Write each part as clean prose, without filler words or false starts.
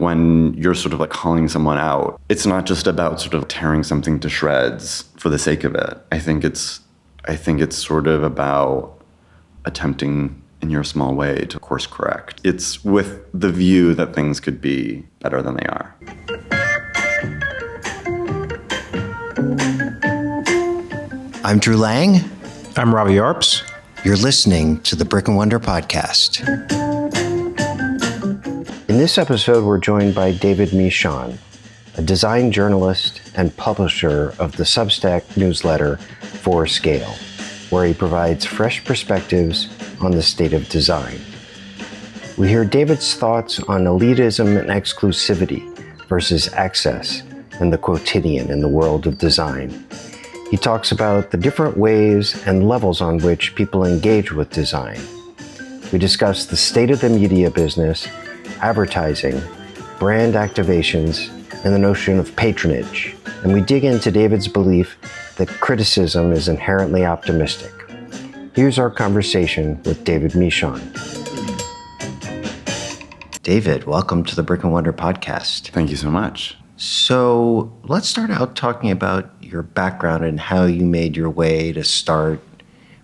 when you're sort of like calling someone out, it's not just about sort of tearing something to shreds for the sake of it. I think it's sort of about attempting in your small way to course correct. It's with the view that things could be better than they are. I'm Drew Lang. I'm Robbie Arps. You're listening to the Brick and Wonder podcast. In this episode, we're joined by David Michon, a design journalist and publisher of the Substack newsletter 4Scale, where he provides fresh perspectives on the state of design. We hear David's thoughts on elitism and exclusivity versus access and the quotidian in the world of design. He talks about the different ways and levels on which people engage with design. We discuss the state of the media business, advertising, brand activations, and the notion of patronage. And we dig into David's belief that criticism is inherently optimistic. Here's our conversation with David Michon. David, welcome to the Brick and Wonder podcast. Thank you so much. So let's start out talking about your background and how you made your way to start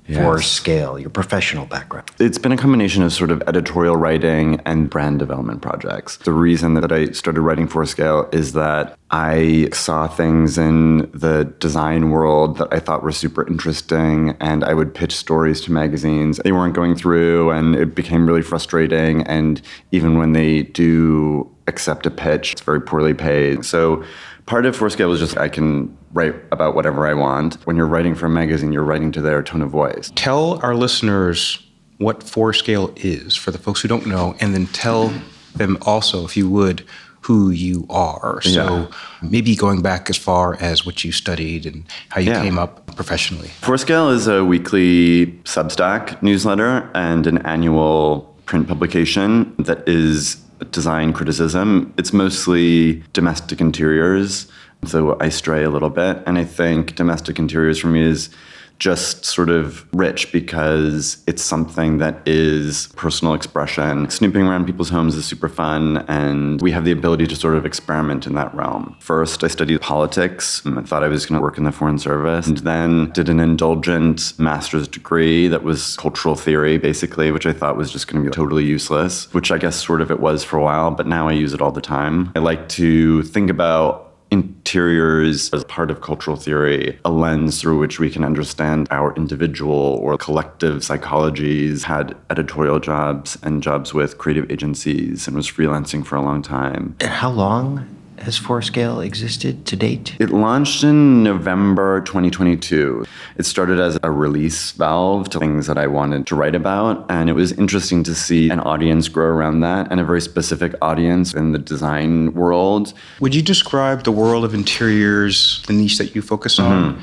4Scale, your professional background. It's been a combination of sort of editorial writing and brand development projects. The reason that I started writing 4Scale is that I saw things in the design world that I thought were super interesting, and I would pitch stories to magazines. They weren't going through, and it became really frustrating. And even when they do accept a pitch, it's very poorly paid. So part of 4Scale was just I can write about whatever I want. When you're writing for a magazine, you're writing to their tone of voice. Tell our listeners what 4Scale is for the folks who don't know, and then tell them also, if you would, who you are. So maybe going back as far as what you studied and how you came up professionally. 4Scale is a weekly Substack newsletter and an annual print publication that is design criticism. It's mostly domestic interiors, so I stray a little bit. And I think domestic interiors for me is just sort of rich because it's something that is personal expression. Snooping around people's homes is super fun, and we have the ability to sort of experiment in that realm. First, I studied politics. I thought I was going to work in the Foreign Service, and then did an indulgent master's degree that was cultural theory, basically, which I thought was just going to be totally useless, which I guess sort of it was for a while, but now I use it all the time. I like to think about interiors as part of cultural theory, a lens through which we can understand our individual or collective psychologies. Had editorial jobs and jobs with creative agencies and was freelancing for a long time. And how long has 4Scale existed to date? It launched in November 2022. It started as a release valve to things that I wanted to write about, and it was interesting to see an audience grow around that, and a very specific audience in the design world. Would you describe the world of interiors, the niche that you focus on,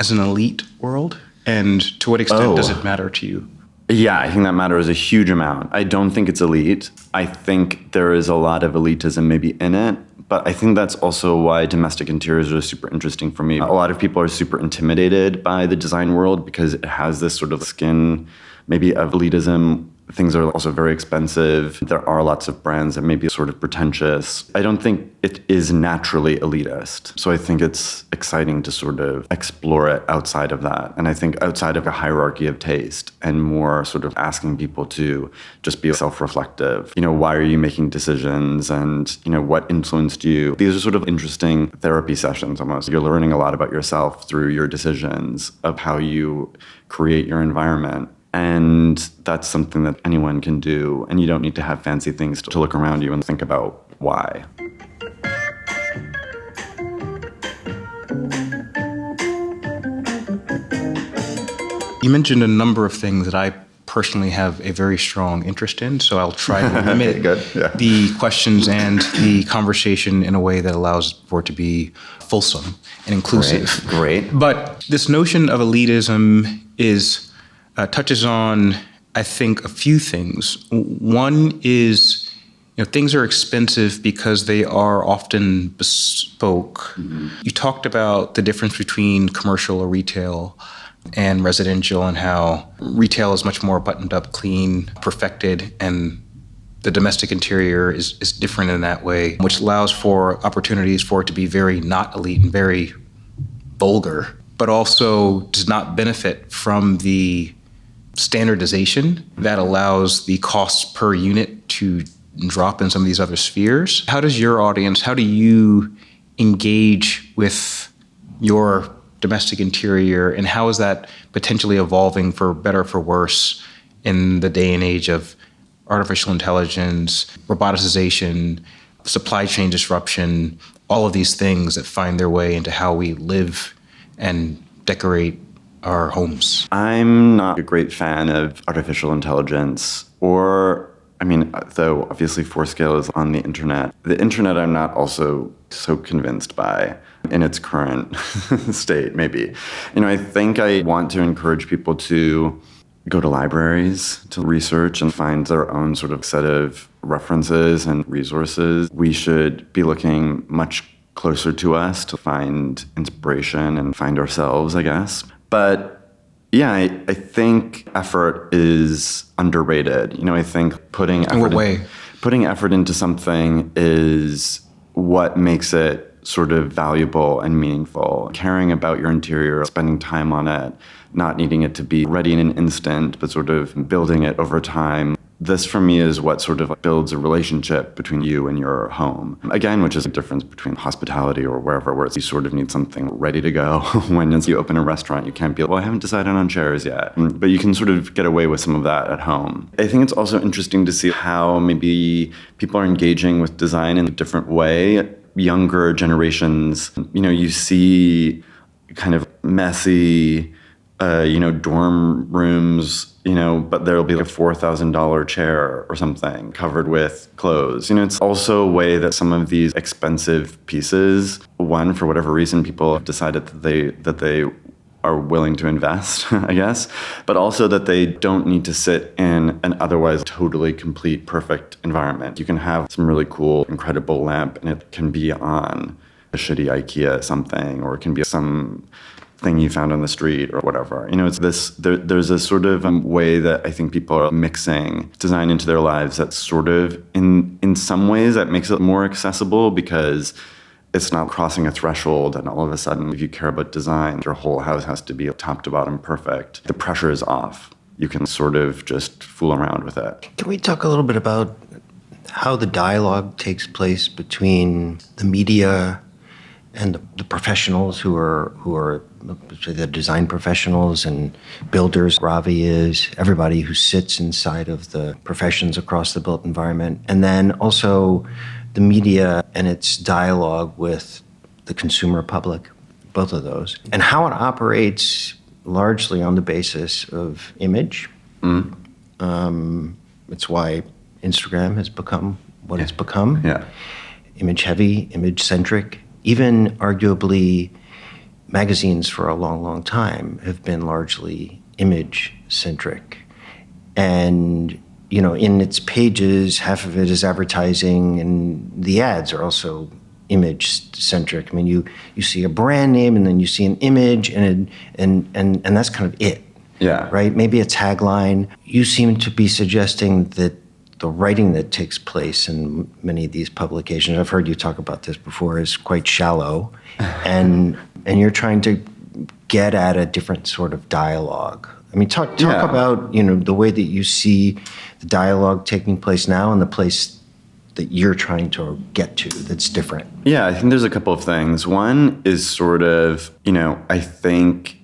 as an elite world? And to what extent does it matter to you? Yeah, I think that matters a huge amount. I don't think it's elite. I think there is a lot of elitism maybe in it. But I think that's also why domestic interiors are super interesting for me. A lot of people are super intimidated by the design world because it has this sort of skin, maybe of elitism. Things are also very expensive. There are lots of brands that may be sort of pretentious. I don't think it is naturally elitist. So I think it's exciting to sort of explore it outside of that. And I think outside of a hierarchy of taste and more sort of asking people to just be self-reflective. You know, why are you making decisions? And, you know, what influenced you? These are sort of interesting therapy sessions almost. You're learning a lot about yourself through your decisions of how you create your environment. And that's something that anyone can do. And you don't need to have fancy things to look around you and think about why. You mentioned a number of things that I personally have a very strong interest in, so I'll try to limit the questions and the conversation in a way that allows for it to be fulsome and inclusive. Great. But this notion of elitism is touches on, I think, a few things. One is, things are expensive because they are often bespoke. Mm-hmm. You talked about the difference between commercial or retail and residential, and how retail is much more buttoned up, clean, perfected, and the domestic interior is different in that way, which allows for opportunities for it to be very not elite and very vulgar, but also does not benefit from the standardization that allows the costs per unit to drop in some of these other spheres. How does your audience, how do you engage with your domestic interior, and how is that potentially evolving for better or for worse in the day and age of artificial intelligence, roboticization, supply chain disruption, all of these things that find their way into how we live and decorate our homes? I'm not a great fan of artificial intelligence though obviously Forescale is on the internet. The internet I'm not also so convinced by in its current state, maybe. I think I want to encourage people to go to libraries to research and find their own sort of set of references and resources. We should be looking much closer to us to find inspiration and find ourselves, I guess. But yeah, I think effort is underrated. I think putting effort In what way? Putting effort into something is what makes it sort of valuable and meaningful. Caring about your interior, spending time on it, not needing it to be ready in an instant, but sort of building it over time. This, for me, is what sort of builds a relationship between you and your home. Again, which is a difference between hospitality or wherever, where you sort of need something ready to go. When you open a restaurant, you can't be, I haven't decided on chairs yet. But you can sort of get away with some of that at home. I think it's also interesting to see how maybe people are engaging with design in a different way. Younger generations, you see kind of messy, dorm rooms, but there'll be like a $4,000 chair or something covered with clothes. It's also a way that some of these expensive pieces, one, for whatever reason, people have decided that they are willing to invest, I guess, but also that they don't need to sit in an otherwise totally complete, perfect environment. You can have some really cool, incredible lamp, and it can be on a shitty IKEA something, or it can be some thing you found on the street or whatever. It's this, there's a sort of way that I think people are mixing design into their lives that's sort of, in some ways, that makes it more accessible because it's not crossing a threshold and all of a sudden, if you care about design, your whole house has to be top to bottom perfect. The pressure is off. You can sort of just fool around with it. Can we talk a little bit about how the dialogue takes place between the media and the professionals who are the design professionals and builders? Ravi is everybody who sits inside of the professions across the built environment, and then also the media and its dialogue with the consumer public, both of those, and how it operates largely on the basis of image. It's why Instagram has become what it's become. Yeah. Image heavy, image centric. Even arguably, magazines for a long, long time have been largely image-centric. And, in its pages, half of it is advertising, and the ads are also image-centric. I mean, you see a brand name, and then you see an image, and that's kind of it. Yeah. Right? Maybe a tagline. You seem to be suggesting that the writing that takes place in many of these publications, I've heard you talk about this before, is quite shallow, and you're trying to get at a different sort of dialogue. I mean, talk about the way that you see the dialogue taking place now and the place that you're trying to get to that's different. Yeah, I think there's a couple of things. One is sort of, I think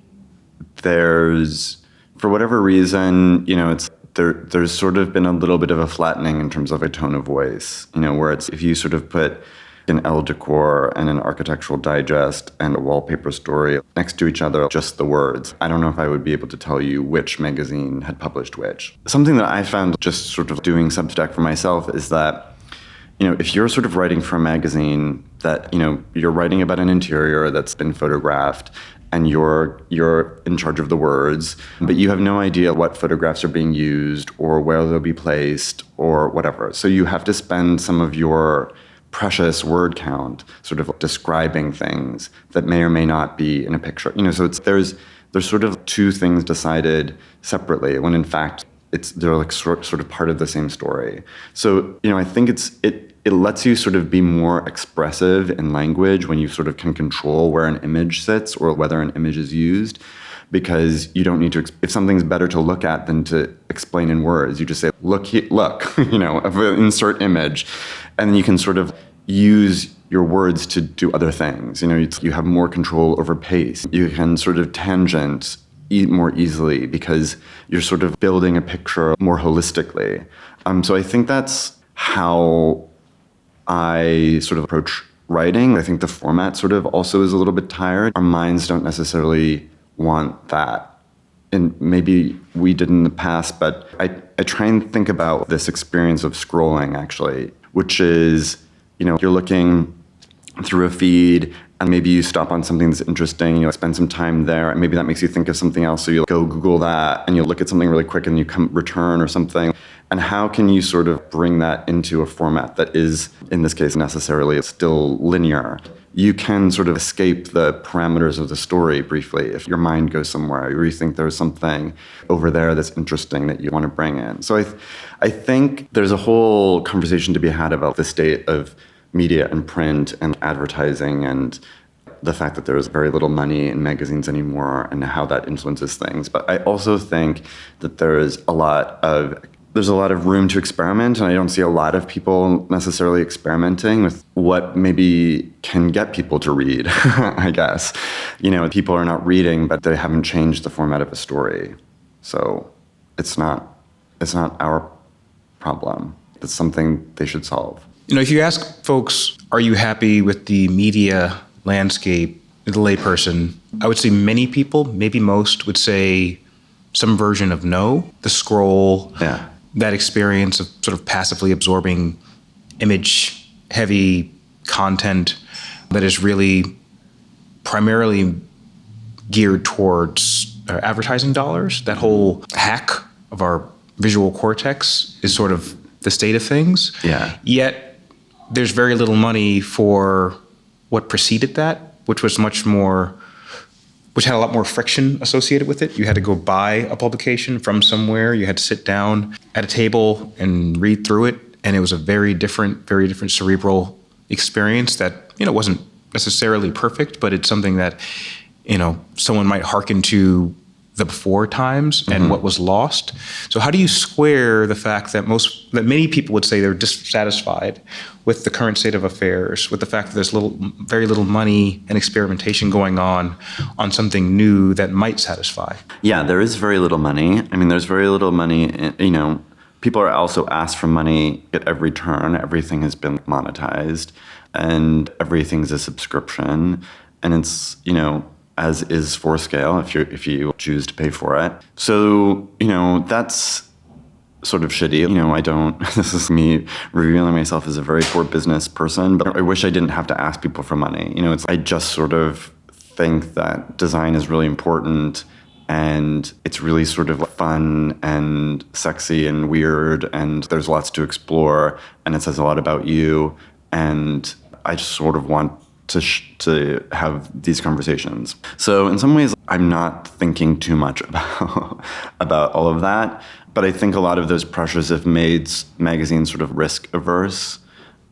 there's, for whatever reason, it's there's sort of been a little bit of a flattening in terms of a tone of voice, where it's, if you sort of put an Elle Decor and an Architectural Digest and a Wallpaper Story next to each other, just the words, I don't know if I would be able to tell you which magazine had published which. Something that I found just sort of doing Substack for myself is that, if you're sort of writing for a magazine that, you're writing about an interior that's been photographed, and you're in charge of the words, but you have no idea what photographs are being used or where they'll be placed or whatever. So you have to spend some of your precious word count sort of describing things that may or may not be in a picture. So there's sort of two things decided separately, when in fact they're like sort of part of the same story. So, I think it lets you sort of be more expressive in language when you sort of can control where an image sits or whether an image is used, because you don't need to, if something's better to look at than to explain in words, you just say, look, insert image, and then you can sort of use your words to do other things. You have more control over pace. You can sort of tangent more easily because you're sort of building a picture more holistically. So I think that's how I sort of approach writing. I think the format sort of also is a little bit tired. Our minds don't necessarily want that. And maybe we did in the past, but I try and think about this experience of scrolling, actually, which is, you're looking through a feed and maybe you stop on something that's interesting, spend some time there, and maybe that makes you think of something else, so you'll go Google that and you'll look at something really quick and you return or something. And how can you sort of bring that into a format that is, in this case, necessarily still linear? You can sort of escape the parameters of the story briefly if your mind goes somewhere or you think there's something over there that's interesting that you want to bring in. So I think there's a whole conversation to be had about the state of media and print and advertising and the fact that there's very little money in magazines anymore and how that influences things. But I also think that there's a lot of room to experiment, and I don't see a lot of people necessarily experimenting with what maybe can get people to read, I guess. People are not reading, but they haven't changed the format of a story. So it's not our problem. It's something they should solve. If you ask folks, are you happy with the media landscape, the layperson, I would say many people, maybe most, would say some version of no. The scroll, that experience of sort of passively absorbing image-heavy content that is really primarily geared towards advertising dollars. That whole hack of our visual cortex is sort of the state of things. Yeah. Yet there's very little money for what preceded that, which had a lot more friction associated with it. You had to go buy a publication from somewhere. You had to sit down at a table and read through it. And it was a very different cerebral experience that, wasn't necessarily perfect, but it's something that, someone might hearken to the before times and what was lost. So how do you square the fact that many people would say they're dissatisfied with the current state of affairs, with the fact that there's very little money and experimentation going on something new that might satisfy? Yeah, there is very little money. There's very little money. People are also asked for money at every turn. Everything has been monetized and everything's a subscription. And it's, as is for scale if you choose to pay for it. So, that's sort of shitty. This is me revealing myself as a very poor business person, but I wish I didn't have to ask people for money. I just sort of think that design is really important and it's really sort of fun and sexy and weird and there's lots to explore and it says a lot about you. And I just sort of want to have these conversations. So in some ways, I'm not thinking too much about all of that. But I think a lot of those pressures have made magazines sort of risk averse.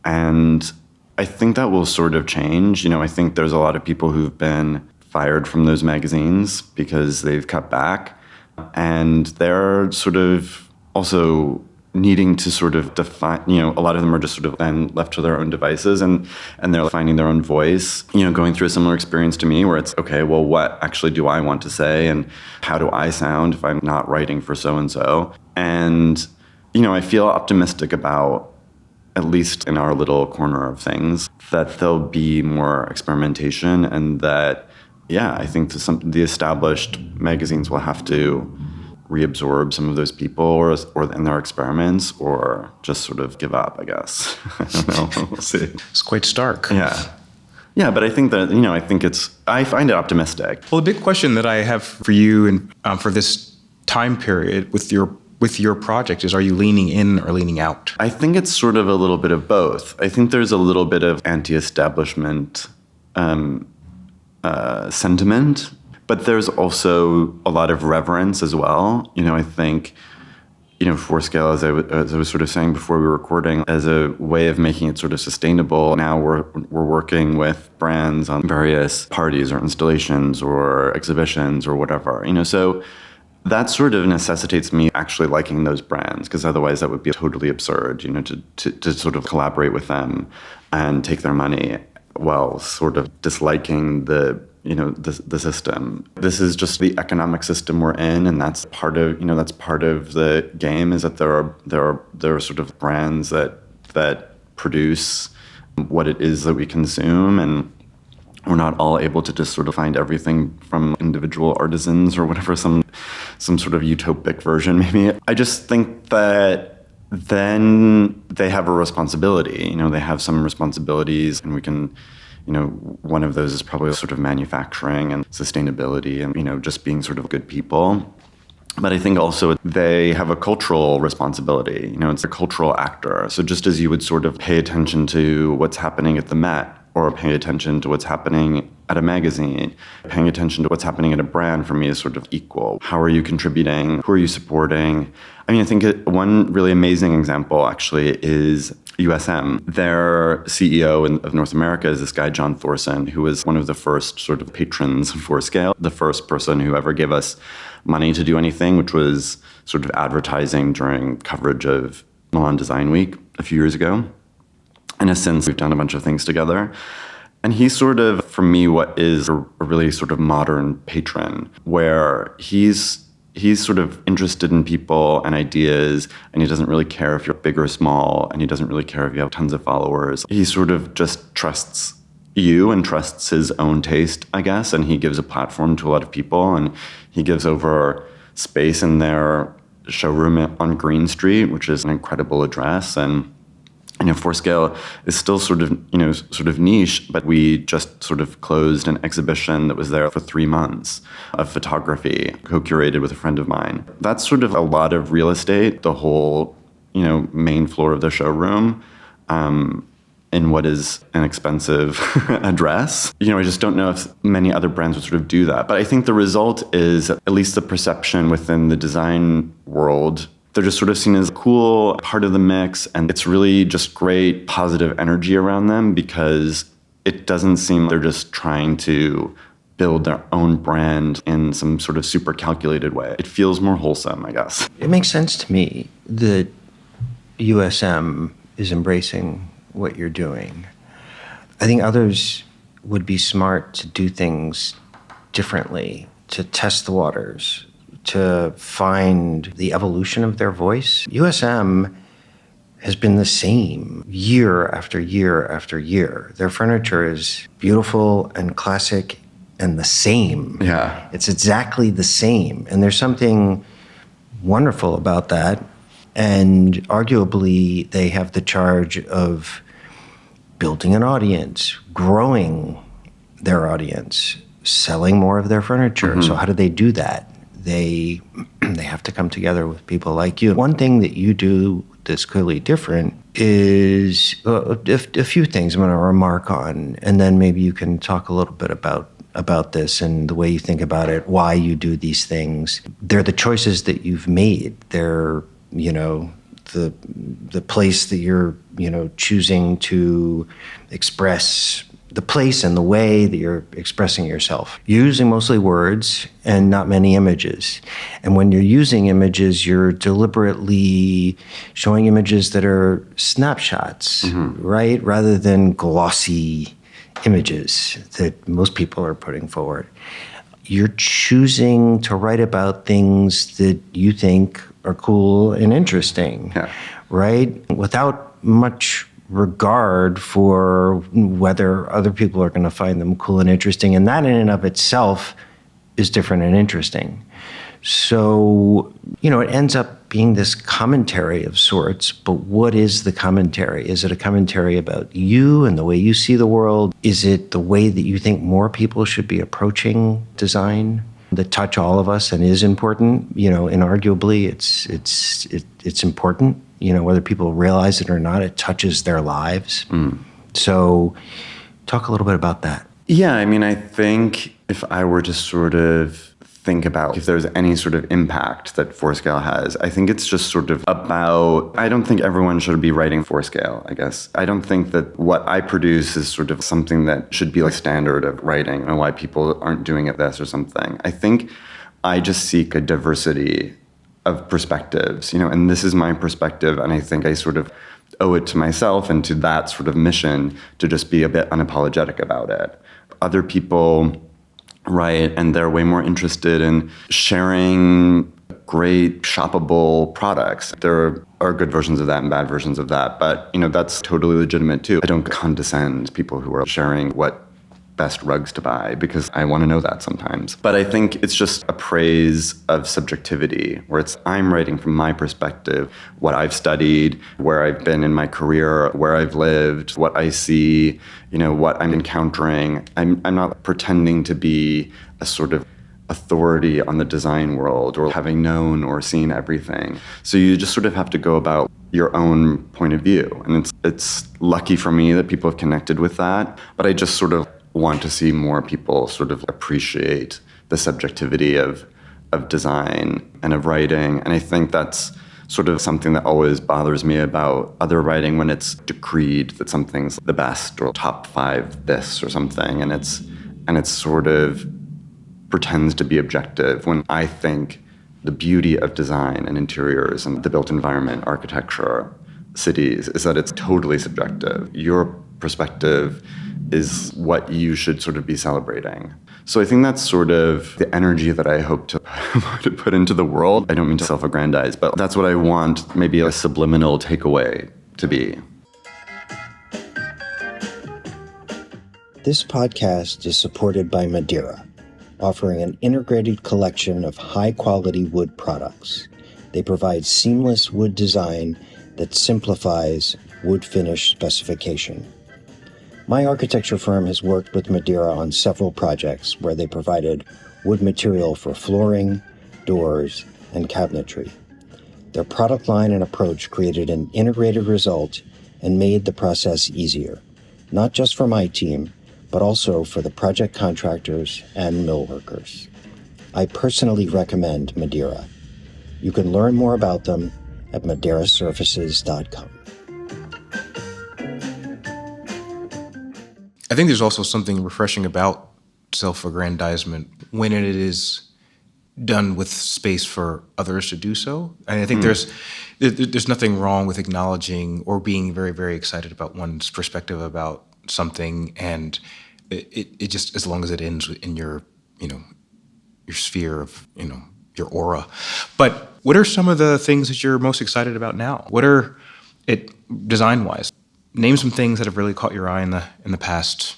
And I think that will sort of change. I think there's a lot of people who've been fired from those magazines because they've cut back. And they're sort of also needing to sort of define, a lot of them are just sort of then left to their own devices and they're finding their own voice, going through a similar experience to me where it's, okay, well, what actually do I want to say and how do I sound if I'm not writing for so-and-so? And, I feel optimistic about, at least in our little corner of things, that there'll be more experimentation and that, I think the established magazines will have to reabsorb some of those people or in their experiments or just sort of give up, I guess. I don't know. We'll see. It's quite stark. Yeah, but I think that, I find it optimistic. Well, the big question that I have for you and for this time period with your project is, are you leaning in or leaning out? I think it's sort of a little bit of both. I think there's a little bit of anti-establishment sentiment, but there's also a lot of reverence as well. I think, Forscale, as I was sort of saying before we were recording, as a way of making it sort of sustainable. Now we're working with brands on various parties or installations or exhibitions or whatever, so that sort of necessitates me actually liking those brands, because otherwise that would be totally absurd, to sort of collaborate with them and take their money while sort of disliking the system. This is just the economic system we're in, and that's part of the game, is that there are sort of brands that produce what it is that we consume, and we're not all able to just sort of find everything from individual artisans or whatever, some sort of utopic version maybe. I just think that then they have a responsibility. They have some responsibilities, and we can, one of those is probably sort of manufacturing and sustainability and, just being sort of good people. But I think also they have a cultural responsibility. It's a cultural actor. So just as you would sort of pay attention to what's happening at the Met, or pay attention to what's happening at a magazine, paying attention to what's happening at a brand for me is sort of equal. How are you contributing? Who are you supporting? I think one really amazing example actually is USM. Their CEO of North America is this guy, John Thorson, who was one of the first sort of patrons of Forscale, the first person who ever gave us money to do anything, which was sort of advertising during coverage of Milan Design Week a few years ago. And since we've done a bunch of things together. And he's sort of, for me, what is a really sort of modern patron, where he's sort of interested in people and ideas, and he doesn't really care if you're big or small, and he doesn't really care if you have tons of followers. He sort of just trusts you and trusts his own taste, I guess, and he gives a platform to a lot of people, and he gives over space in their showroom on Green Street, which is an incredible address. And Forscale is still sort of niche, but we just sort of closed an exhibition that was there for 3 months of photography, co-curated with a friend of mine. That's sort of a lot of real estate, the whole, main floor of the showroom, in what is an expensive address. I just don't know if many other brands would sort of do that. But I think the result is, at least the perception within the design world, they're just sort of seen as a cool part of the mix, and it's really just great positive energy around them, because it doesn't seem they're just trying to build their own brand in some sort of super calculated way. It feels more wholesome, I guess. It makes sense to me that USM is embracing what you're doing. I think others would be smart to do things differently, to test the waters, to find the evolution of their voice. USM has been the same year after year after year. Their furniture is beautiful and classic and the same. Yeah. It's exactly the same. And there's something wonderful about that. And arguably, they have the charge of building an audience, growing their audience, selling more of their furniture. Mm-hmm. So how do they do that? They have to come together with people like you. One thing that you do that's clearly different is a few things I'm going to remark on, and then maybe you can talk a little bit about this and the way you think about it, why you do these things. They're the choices that you've made. They're, the place that you're, choosing to express the place and the way that you're expressing yourself. You're using mostly words and not many images. And when you're using images, you're deliberately showing images that are snapshots, mm-hmm. right? Rather than glossy images that most people are putting forward. You're choosing to write about things that you think are cool and interesting, yeah. Right? Without much regard for whether other people are going to find them cool and interesting. And that in and of itself is different and interesting. So, it ends up being this commentary of sorts, but what is the commentary? Is it a commentary about you and the way you see the world? Is it the way that you think more people should be approaching design that touch all of us and is important? Inarguably, it's important. Whether people realize it or not, it touches their lives. Mm. So talk a little bit about that. Yeah, I think if I were to sort of think about if there's any sort of impact that Fourscale has. I think it's just sort of about, I don't think everyone should be writing Fourscale, I guess. I don't think that what I produce is sort of something that should be like standard of writing and why people aren't doing it this or something. I think I just seek a diversity of perspectives, and this is my perspective, and I think I sort of owe it to myself and to that sort of mission to just be a bit unapologetic about it. Other people write, and they're way more interested in sharing great shoppable products. There are good versions of that and bad versions of that, but that's totally legitimate too. I don't condescend people who are sharing what best rugs to buy because I want to know that sometimes. But I think it's just a praise of subjectivity where I'm writing from my perspective, what I've studied, where I've been in my career, where I've lived, what I see, what I'm encountering. I'm not pretending to be a sort of authority on the design world or having known or seen everything. So you just sort of have to go about your own point of view. And it's lucky for me that people have connected with that, but I just sort of want to see more people sort of appreciate the subjectivity of design and of writing. And I think that's sort of something that always bothers me about other writing when it's decreed that something's the best or top 5 this or something. And it's sort of pretends to be objective when I think the beauty of design and interiors and the built environment, architecture, cities, is that it's totally subjective. Your perspective is what you should sort of be celebrating. So I think that's sort of the energy that I hope to put into the world. I don't mean to self-aggrandize, but that's what I want maybe a subliminal takeaway to be. This podcast is supported by MADERA, offering an integrated collection of high-quality wood products. They provide seamless wood design that simplifies wood finish specification. My architecture firm has worked with MADERA on several projects where they provided wood material for flooring, doors, and cabinetry. Their product line and approach created an integrated result and made the process easier, not just for my team, but also for the project contractors and mill workers. I personally recommend MADERA. You can learn more about them at maderasurfaces.com. I think there's also something refreshing about self-aggrandizement when it is done with space for others to do so. And I think there's nothing wrong with acknowledging or being very, very excited about one's perspective about something, and it just, as long as it ends in your sphere of, your aura. But what are some of the things that you're most excited about now? What are it design-wise? Name some things that have really caught your eye in the past,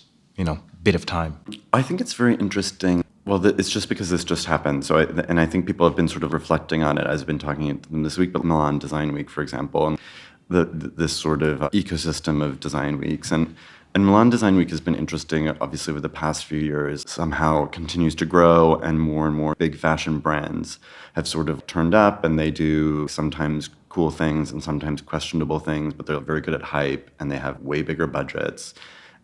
bit of time. I think it's very interesting. Well, it's just because this just happened. So, I think people have been sort of reflecting on it as I've been talking to them this week. But Milan Design Week, for example, and this sort of ecosystem of design weeks, and Milan Design Week has been interesting. Obviously, over the past few years, somehow continues to grow, and more big fashion brands have sort of turned up, and they do sometimes cool things and sometimes questionable things, but they're very good at hype, and they have way bigger budgets.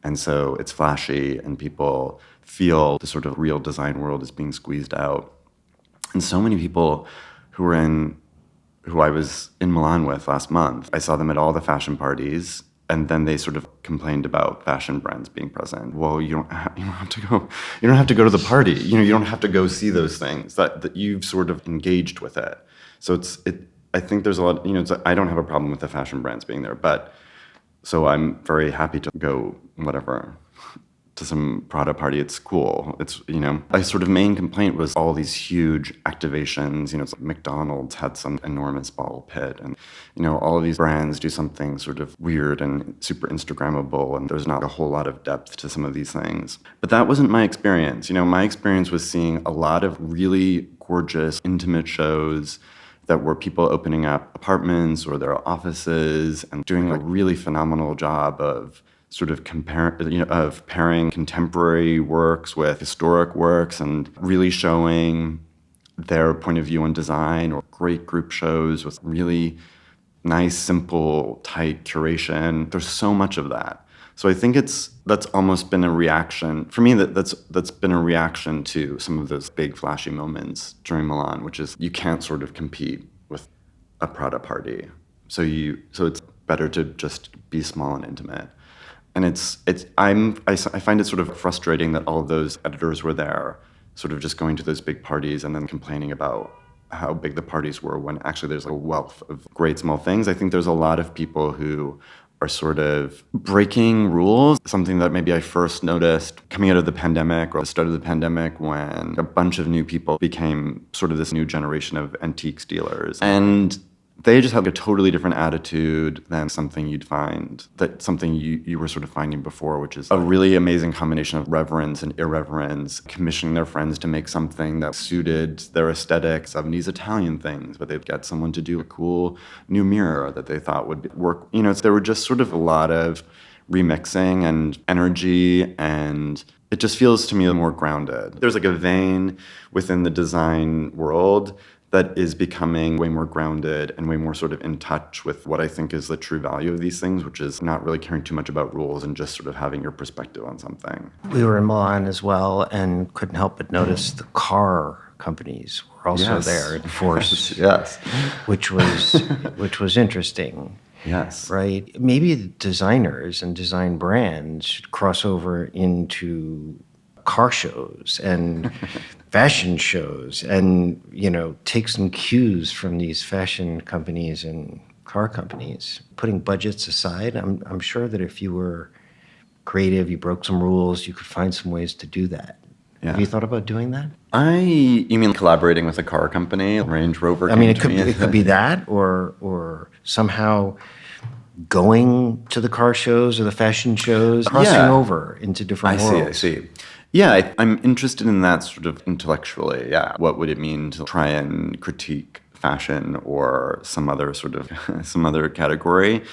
And so it's flashy, and people feel the sort of real design world is being squeezed out. And so many people who I was in Milan with last month, I saw them at all the fashion parties, and then they sort of complained about fashion brands being present. Well, you don't have to go to the party. You don't have to go see those things. That you've sort of engaged with it. So I think there's a lot. I don't have a problem with the fashion brands being there, but so I'm very happy to go to some Prada party. It's cool. My sort of main complaint was all these huge activations. It's like McDonald's had some enormous ball pit, and all of these brands do something sort of weird and super Instagrammable, and there's not a whole lot of depth to some of these things. But that wasn't my experience. My experience was seeing a lot of really gorgeous, intimate shows that were people opening up apartments or their offices and doing a really phenomenal job of sort of pairing contemporary works with historic works and really showing their point of view on design, or great group shows with really nice, simple, tight curation. There's so much of that. So I think that's almost been a reaction for me. That's been a reaction to some of those big flashy moments during Milan, which is you can't sort of compete with a Prada party. So it's better to just be small and intimate. And I find it sort of frustrating that all of those editors were there, sort of just going to those big parties and then complaining about how big the parties were when actually there's a wealth of great small things. I think there's a lot of people who are sort of breaking rules, something that maybe I first noticed coming out of the pandemic or the start of the pandemic when a bunch of new people became sort of this new generation of antiques dealers. And they just have a totally different attitude than something you'd find, that something you were sort of finding before, which is a really amazing combination of reverence and irreverence, commissioning their friends to make something that suited their aesthetic, 70s Italian things, but they'd get someone to do a cool new mirror that they thought would work. There were just sort of a lot of remixing and energy, and it just feels to me more grounded. There's like a vein within the design world that is becoming way more grounded and way more sort of in touch with what I think is the true value of these things, which is not really caring too much about rules and just sort of having your perspective on something. We were in Milan as well and couldn't help but notice the car companies were also there in force. Yes. Which was interesting. Yes. Right? Maybe the designers and design brands should cross over into car shows and fashion shows and, take some cues from these fashion companies and car companies. Putting budgets aside, I'm sure that if you were creative, you broke some rules, you could find some ways to do that. Yeah. Have you thought about doing that? You mean collaborating with a car company, Range Rover? It could be that, or somehow going to the car shows or the fashion shows, crossing over into different worlds. I see. Yeah, I'm interested in that sort of intellectually. Yeah, what would it mean to try and critique fashion or some other category?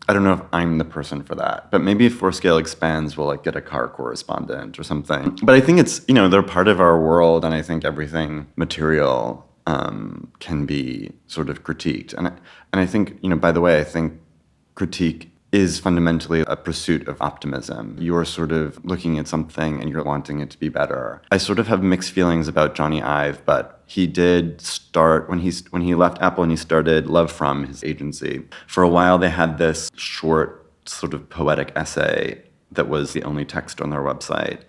I don't know if I'm the person for that, but maybe if Scale expands, we'll get a car correspondent or something. But I think it's they're part of our world, and I think everything material can be sort of critiqued. And I think by the way, I think critique is fundamentally a pursuit of optimism. You're sort of looking at something and you're wanting it to be better. I sort of have mixed feelings about Johnny Ive, but he did start, when he left Apple and he started Love From, his agency, for a while they had this short sort of poetic essay that was the only text on their website.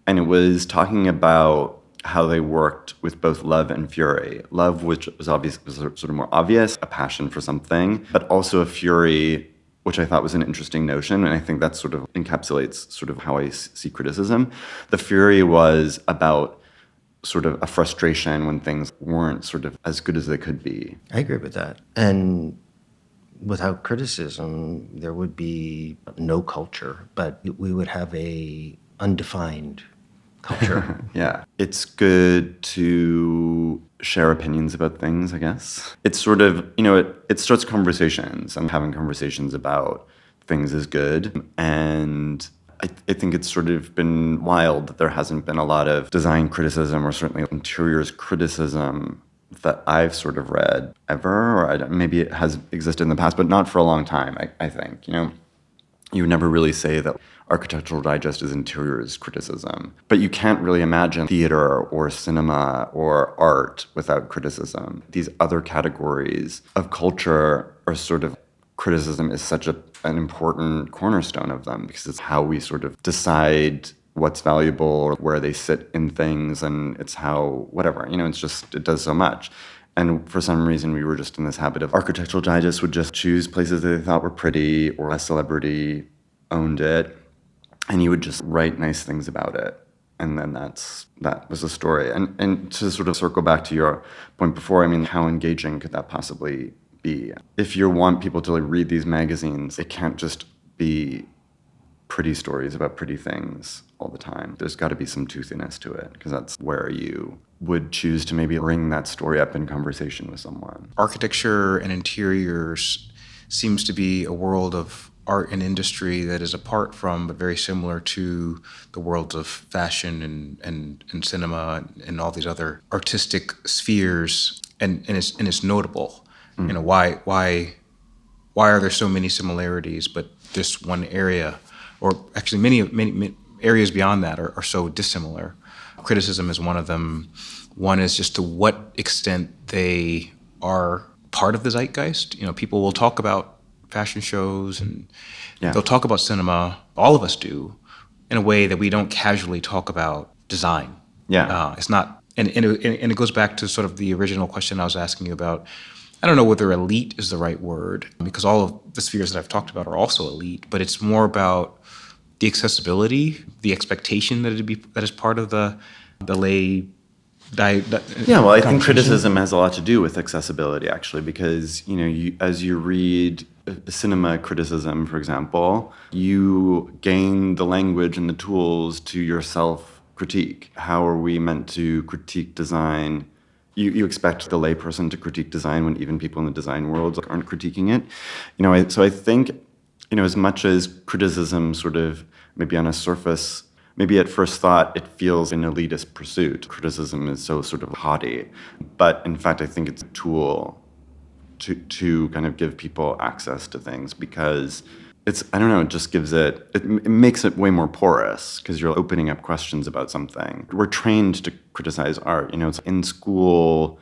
And it was talking about how they worked with both love and fury. Love, which was sort of more obvious, a passion for something, but also a fury, which I thought was an interesting notion, and I think that sort of encapsulates sort of how I see criticism. The fury was about sort of a frustration when things weren't sort of as good as they could be. I agree with that. And without criticism, there would be no culture, but we would have a undefined culture. Yeah. It's good to share opinions about things, I guess. It's sort of, it starts conversations, and having conversations about things is good. And I think it's sort of been wild that there hasn't been a lot of design criticism or certainly interiors criticism that I've sort of read ever, or maybe it has existed in the past, but not for a long time, I think. You would never really say that Architectural Digest is interiors criticism, but you can't really imagine theater or cinema or art without criticism. These other categories of culture are sort of, criticism is such an important cornerstone of them, because it's how we sort of decide what's valuable or where they sit in things, and it's how, whatever, it's just, it does so much. And for some reason, we were just in this habit of Architectural Digest would just choose places that they thought were pretty, or a celebrity owned it, and you would just write nice things about it. And then that was the story. And to sort of circle back to your point before, how engaging could that possibly be? If you want people to read these magazines, it can't just be pretty stories about pretty things all the time. There's got to be some toothiness to it, because that's where you would choose to maybe bring that story up in conversation with someone. Architecture and interiors seems to be a world of art and industry that is apart from, but very similar to, the worlds of fashion and cinema and all these other artistic spheres, and it's notable. Why are there so many similarities, but this one area or actually many areas beyond that are so dissimilar. Criticism is one of them. One is just to what extent they are part of the zeitgeist. People will talk about fashion shows and they'll talk about cinema. All of us do, in a way that we don't casually talk about design. It's not, and it goes back to sort of the original question I was asking you about. I don't know whether elite is the right word, because all of the spheres that I've talked about are also elite, but it's more about the accessibility, the expectation that is part of the lay. I think criticism has a lot to do with accessibility, actually, because as you read cinema criticism, for example, you gain the language and the tools to yourself critique. How are we meant to critique design? You expect the layperson to critique design when even people in the design world aren't critiquing it. So I think, as much as criticism sort of maybe on a surface, maybe at first thought, it feels an elitist pursuit. Criticism is so sort of haughty. But in fact, I think it's a tool to kind of give people access to things, because it just gives it makes it way more porous, because you're opening up questions about something. We're trained to criticize art. It's in school.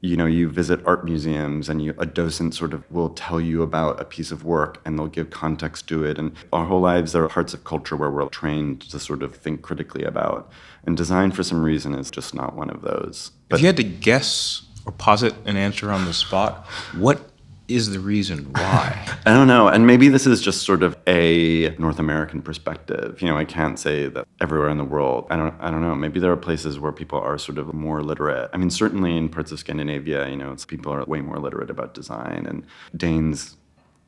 You visit art museums and a docent sort of will tell you about a piece of work and they'll give context to it. And our whole lives, there are parts of culture where we're trained to sort of think critically about. And design, for some reason, is just not one of those. But if you had to guess or posit an answer on the spot, what is the reason why? I don't know. And maybe this is just sort of a North American perspective. I can't say that everywhere in the world. I don't know. Maybe there are places where people are sort of more literate. I mean, certainly in parts of Scandinavia, people are way more literate about design. And Danes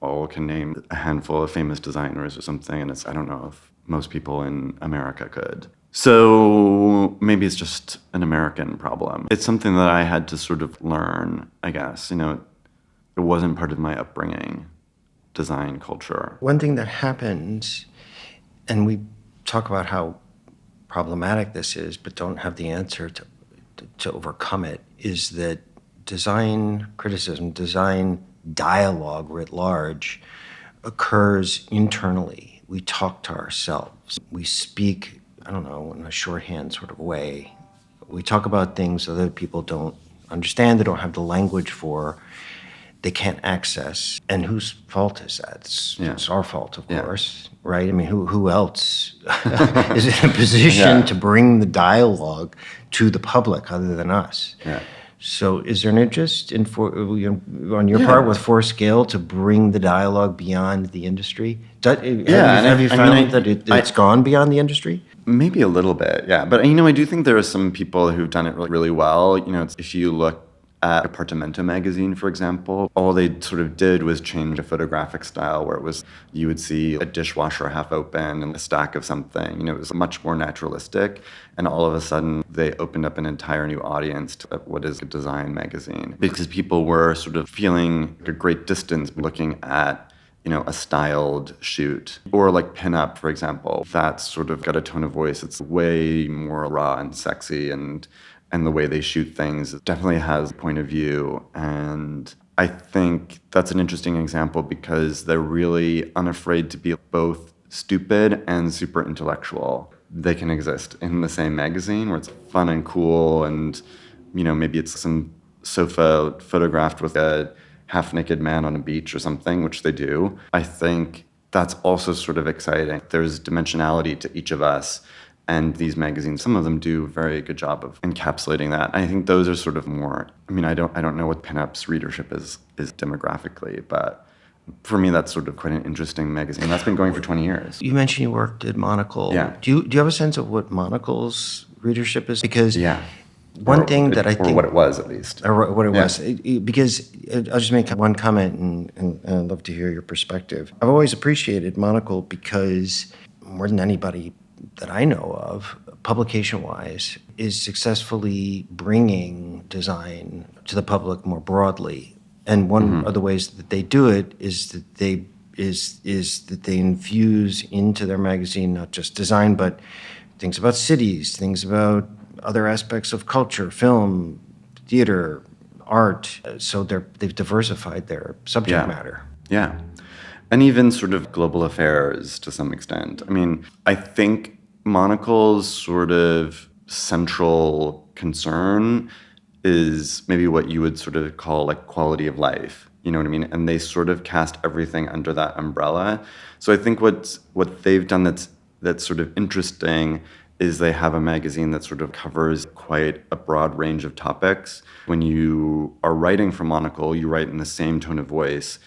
all can name a handful of famous designers or something. And I don't know if most people in America could. So maybe it's just an American problem. It's something that I had to sort of learn, I guess. It wasn't part of my upbringing, design culture. One thing that happens, and we talk about how problematic this is, but don't have the answer to overcome it, is that design criticism, design dialogue writ large, occurs internally. We talk to ourselves. We speak, in a shorthand sort of way. We talk about things other people don't understand, they don't have the language for, they can't access. And whose fault is that? It's our fault, of course, right? I mean, who else is in a position to bring the dialogue to the public other than us? Yeah. So is there an interest on your part with Forescale to bring the dialogue beyond the industry? Have you found that it's gone beyond the industry? Maybe a little bit, yeah. But, I do think there are some people who've done it really, really well. If you look at Apartamento magazine, for example, all they sort of did was change a photographic style where you would see a dishwasher half open and a stack of something. It was much more naturalistic. And all of a sudden, they opened up an entire new audience to what is a design magazine. Because people were sort of feeling a great distance looking at a styled shoot. Or like pinup, for example. That's sort of got a tone of voice. It's way more raw and sexy, and the way they shoot things definitely has a point of view. And I think that's an interesting example because they're really unafraid to be both stupid and super intellectual. They can exist in the same magazine where it's fun and cool, and maybe it's some sofa photographed with a half-naked man on a beach or something, which they do. I think that's also sort of exciting. There's dimensionality to each of us. And these magazines, some of them do a very good job of encapsulating that. I think those are sort of more, I don't know what Pinup's readership is demographically, but for me, that's sort of quite an interesting magazine. That's been going for 20 years. You mentioned you worked at Monocle. Yeah. Do you have a sense of what Monocle's readership is? Because Or what it was, at least. Or what it was. Because I'll just make one comment, and I'd love to hear your perspective. I've always appreciated Monocle because more than anybody that I know of, publication-wise, is successfully bringing design to the public more broadly. And one of the ways that they do it is that they infuse into their magazine not just design, but things about cities, things about other aspects of culture, film, theater, art. So they've diversified their subject matter. Yeah. and even sort of global affairs to some extent. I mean, I think Monocle's sort of central concern is maybe what you would sort of call like quality of life. You know what I mean? And they sort of cast everything under that umbrella. So I think what they've done that's sort of interesting is they have a magazine that sort of covers quite a broad range of topics. When you are writing for Monocle, you write in the same tone of voice.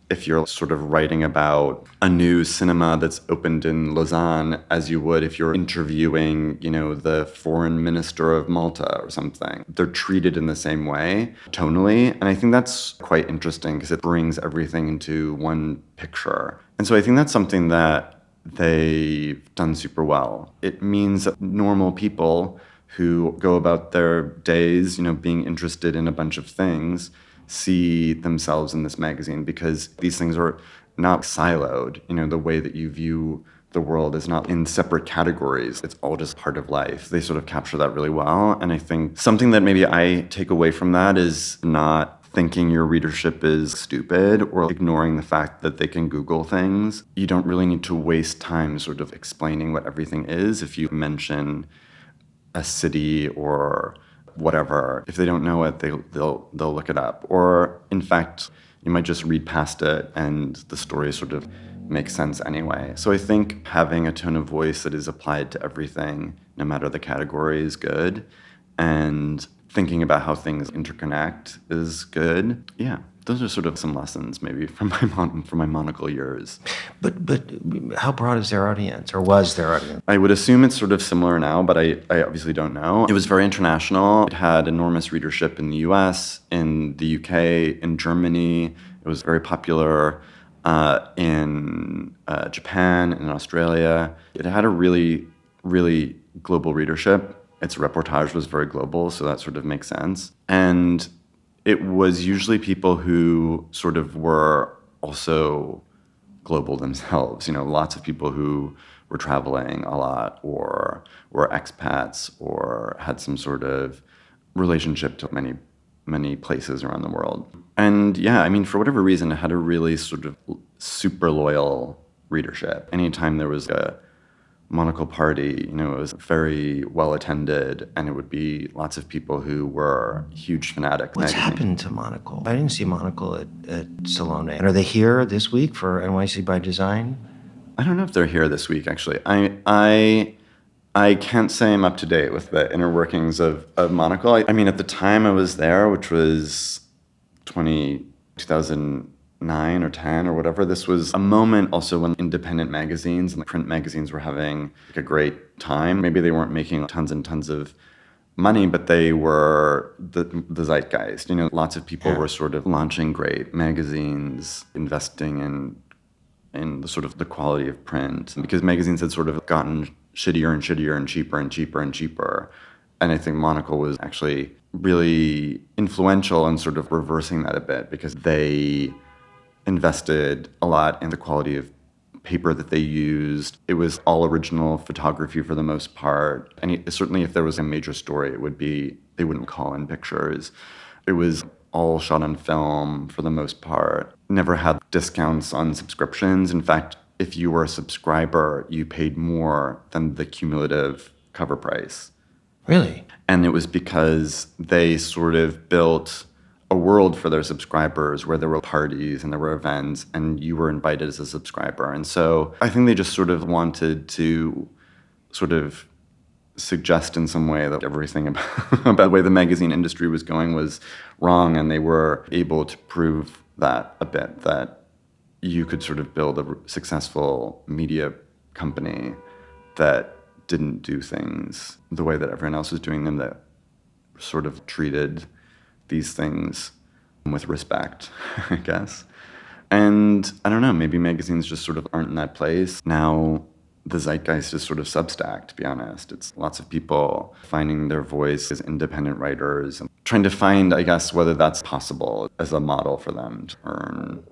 If you're sort of writing about a new cinema that's opened in Lausanne, as you would if you're interviewing, the foreign minister of Malta or something. They're treated in the same way, tonally. And I think that's quite interesting because it brings everything into one picture. And so I think that's something that they've done super well. It means that normal people who go about their days, being interested in a bunch of things, see themselves in this magazine because these things are not siloed. The way that you view the world is not in separate categories. It's all just part of life. They sort of capture that really well. And I think something that maybe I take away from that is not thinking your readership is stupid or ignoring the fact that they can Google things. You don't really need to waste time sort of explaining what everything is. If you mention a city or whatever, if they don't know it, they'll look it up. Or in fact, you might just read past it and the story sort of makes sense anyway. So I think having a tone of voice that is applied to everything, no matter the category, is good. And thinking about how things interconnect is good. Yeah, those are sort of some lessons maybe from my Monocle years. But how broad is their audience, or was their audience? I would assume it's sort of similar now, but I obviously don't know. It was very international. It had enormous readership in the US, in the UK, in Germany. It was very popular in Japan, in Australia. It had a really, really global readership. Its reportage was very global, so that sort of makes sense. And it was usually people who sort of were also global themselves. Lots of people who were traveling a lot or were expats or had some sort of relationship to many, many places around the world. And yeah, I mean, for whatever reason, it had a really sort of super loyal readership. Anytime there was a Monocle party, it was very well attended, and it would be lots of people who were huge fanatics. What's happened to Monocle? I didn't see Monocle at Salone. And are they here this week for NYC by Design? I don't know if they're here this week, actually. I can't say I'm up to date with the inner workings of Monocle. I mean, at the time I was there, which was 2009 or 10 or whatever, this was a moment also when independent magazines and the print magazines were having a great time. Maybe they weren't making tons and tons of money, but they were the zeitgeist. Lots of people were sort of launching great magazines, investing in the sort of the quality of print, because magazines had sort of gotten shittier and shittier and cheaper and cheaper and cheaper. And I think Monocle was actually really influential in sort of reversing that a bit, because they invested a lot in the quality of paper that they used. It was all original photography for the most part. And certainly if there was a major story, they wouldn't call in pictures. It was all shot on film for the most part. Never had discounts on subscriptions. In fact, if you were a subscriber, you paid more than the cumulative cover price. Really? And it was because they sort of built a world for their subscribers where there were parties and there were events and you were invited as a subscriber. And so I think they just sort of wanted to sort of suggest in some way that everything about the way the magazine industry was going was wrong, and they were able to prove that a bit, that you could sort of build a successful media company that didn't do things the way that everyone else was doing them, that sort of treated these things with respect, I guess. And I don't know, maybe magazines just sort of aren't in that place. Now the zeitgeist is sort of Substack, to be honest. It's lots of people finding their voice as independent writers and trying to find, I guess, whether that's possible as a model for them to earn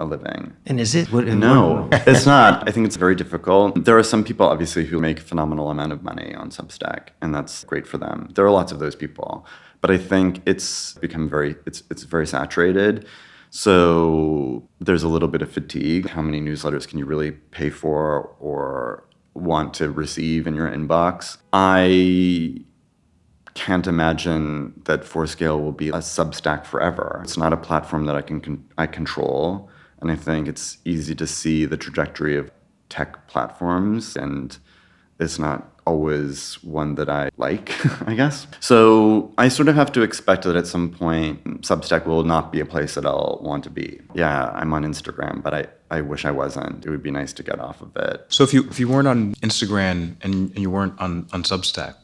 a living. And is it? No, it's not. I think it's very difficult. There are some people, obviously, who make a phenomenal amount of money on Substack, and that's great for them. There are lots of those people. But I think it's become very saturated. So there's a little bit of fatigue. How many newsletters can you really pay for or want to receive in your inbox? I can't imagine that Fourscale will be a Substack forever. It's not a platform that I control, and I think it's easy to see the trajectory of tech platforms, and it's not always one that I like, I guess. So I sort of have to expect that at some point, Substack will not be a place that I'll want to be. Yeah, I'm on Instagram, but I wish I wasn't. It would be nice to get off of it. So if you weren't on Instagram and you weren't on Substack,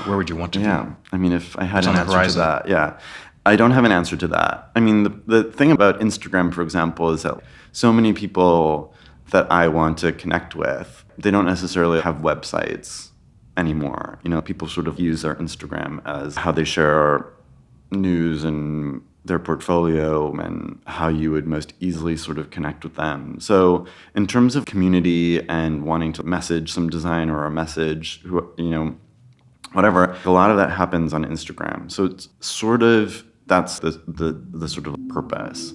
where would you want to be? Yeah, I mean, if I had It's an on the answer to horizon. that, yeah. I don't have an answer to that. I mean, the thing about Instagram, for example, is that so many people that I want to connect with, they don't necessarily have websites anymore. You know, people sort of use their Instagram as how they share news and their portfolio and how you would most easily sort of connect with them. So in terms of community and wanting to message some designer or a message, you know, whatever, a lot of that happens on Instagram. So it's sort of, that's the sort of purpose.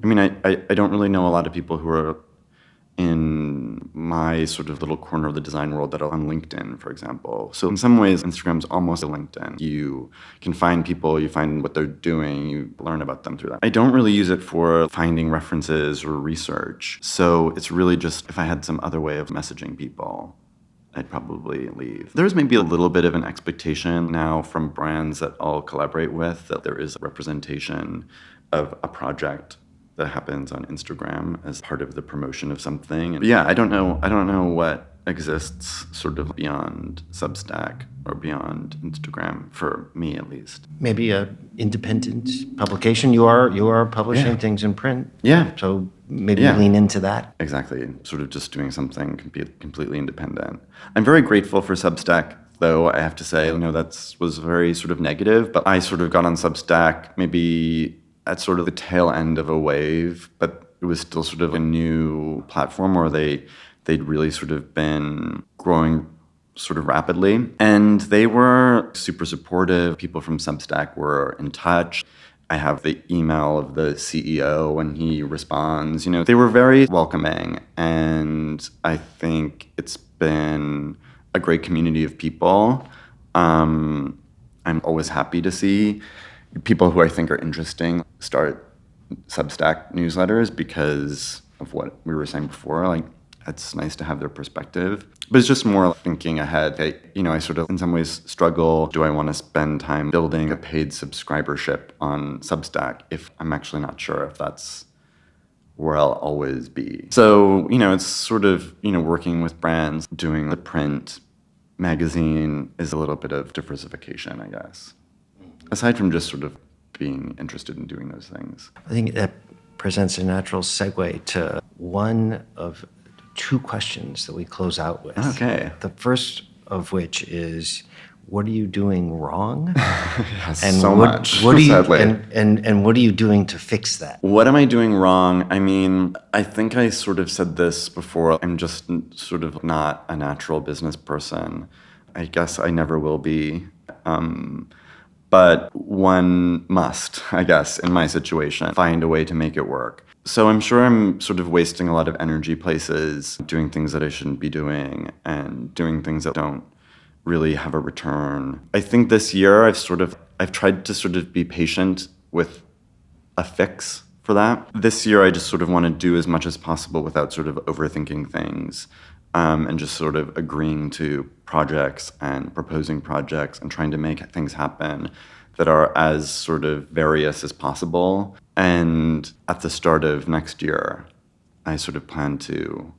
I mean, I don't really know a lot of people who are in my sort of little corner of the design world that are on LinkedIn, for example. So in some ways, Instagram's almost a LinkedIn. You can find people, you find what they're doing, you learn about them through that. I don't really use it for finding references or research. So it's really just if I had some other way of messaging people, I'd probably leave. There's maybe a little bit of an expectation now from brands that I'll collaborate with that there is representation of a project that happens on Instagram as part of the promotion of something. And yeah, I don't know what exists sort of beyond Substack or beyond Instagram, for me at least. Maybe a independent publication. You are publishing things in print. Yeah. So maybe lean into that. Exactly. Sort of just doing something completely independent. I'm very grateful for Substack, though, I have to say. You know, that was very sort of negative, but I sort of got on Substack maybe at sort of the tail end of a wave, but it was still sort of a new platform where they'd really sort of been growing sort of rapidly. And they were super supportive. People from Substack were in touch. I have the email of the CEO when he responds. You know, they were very welcoming. And I think it's been a great community of people. I'm always happy to see people who I think are interesting start Substack newsletters because of what we were saying before. Like, it's nice to have their perspective. But it's just more thinking ahead. I sort of in some ways struggle. Do I want to spend time building a paid subscribership on Substack if I'm actually not sure if that's where I'll always be? So, it's sort of, working with brands, doing the print magazine is a little bit of diversification, I guess. Aside from just sort of being interested in doing those things. I think that presents a natural segue to one of two questions that we close out with. Okay. The first of which is, what are you doing wrong? Yes, and so much, what are you, sadly. and what are you doing to fix that? What am I doing wrong? I mean, I think I sort of said this before. I'm just sort of not a natural business person. I guess I never will be. But one must, I guess, in my situation, find a way to make it work. So I'm sure I'm sort of wasting a lot of energy places, doing things that I shouldn't be doing and doing things that don't really have a return. I think this year I've tried to sort of be patient with a fix for that. This year I just sort of want to do as much as possible without sort of overthinking things. And just sort of agreeing to projects and proposing projects and trying to make things happen that are as sort of various as possible. And at the start of next year, I sort of plan to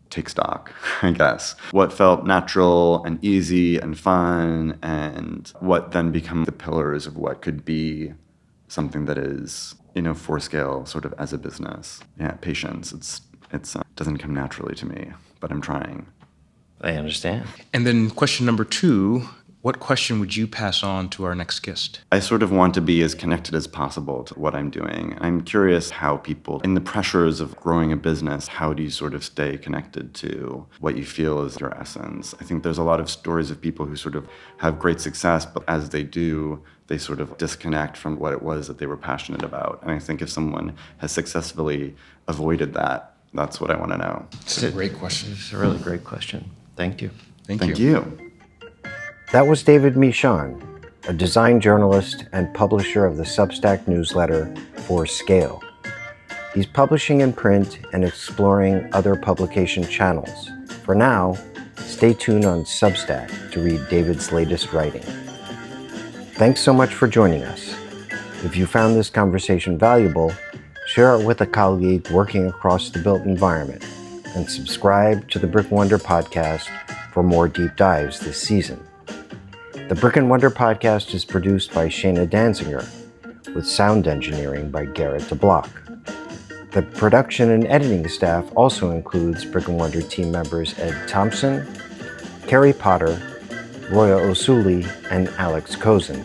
take stock, I guess. What felt natural and easy and fun, and what then become the pillars of what could be something that is, Fourscale sort of as a business. Yeah, patience. It doesn't come naturally to me, but I'm trying. I understand. And then question number 2 What question would you pass on to our next guest? I sort of want to be as connected as possible to what I'm doing. I'm curious how people, in the pressures of growing a business, how do you sort of stay connected to what you feel is your essence? I think there's a lot of stories of people who sort of have great success, but as they do, they sort of disconnect from what it was that they were passionate about. And I think if someone has successfully avoided that, that's what I want to know. It's a great question. It's a really great question. Thank you. Thank you. That was David Michon, a design journalist and publisher of the Substack newsletter For Scale. He's publishing in print and exploring other publication channels. For now, stay tuned on Substack to read David's latest writing. Thanks so much for joining us. If you found this conversation valuable, share it with a colleague working across the built environment, and subscribe to the Brick and Wonder podcast for more deep dives this season. The Brick and Wonder podcast is produced by Shayna Danziger, with sound engineering by Garrett DeBlock. The production and editing staff also includes Brick and Wonder team members Ed Thompson, Carrie Potter, Roya Osuli, and Alex Kozin.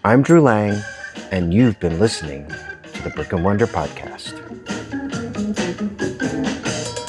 I'm Drew Lang, and you've been listening to the Brick and Wonder podcast.